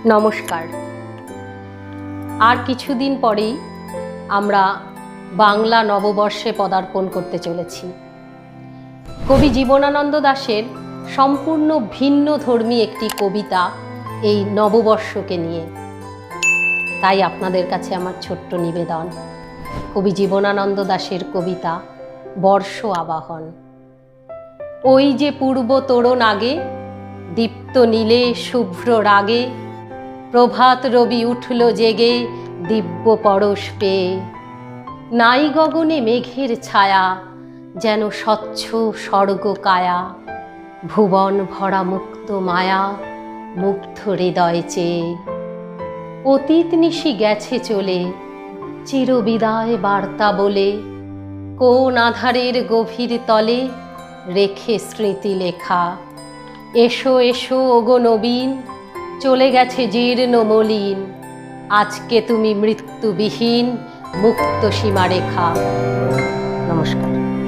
নমস্কার। আর কিছুদিন পরেই আমরা বাংলা নববর্ষে পদার্পণ করতে চলেছি। কবি জীবনানন্দ দাশের সম্পূর্ণ ভিন্ন ধর্মী একটি কবিতা এই নববর্ষকে নিয়ে। তাই আপনাদের কাছে আমার ছোট্ট নিবেদন, কবি জীবনানন্দ দাশের কবিতা বর্ষ আবাহন। ওই যে পূর্ব তোরণ আগে, দীপ্ত নীলে শুভ্র রাগে, প্রভাত রবি উঠল জেগে দিব্য পরশ পেয়ে। নাই গগনে মেঘের ছায়া, যেন স্বচ্ছ স্বর্গ কায়া, ভুবন ভরা মুক্ত মায়া, মুগ্ধ হৃদয় চেয়ে। অতীত নিশি গেছে চলে, চিরবিদায় বার্তা বলে, কোন আধারের গভীর তলে রেখে স্মৃতি লেখা। এসো এসো ওগো নবীন, চলে গেছে জীর্ণ মলিন, আজকে তুমি মৃত্যুবিহীন মুক্ত সীমারেখা। নমস্কার।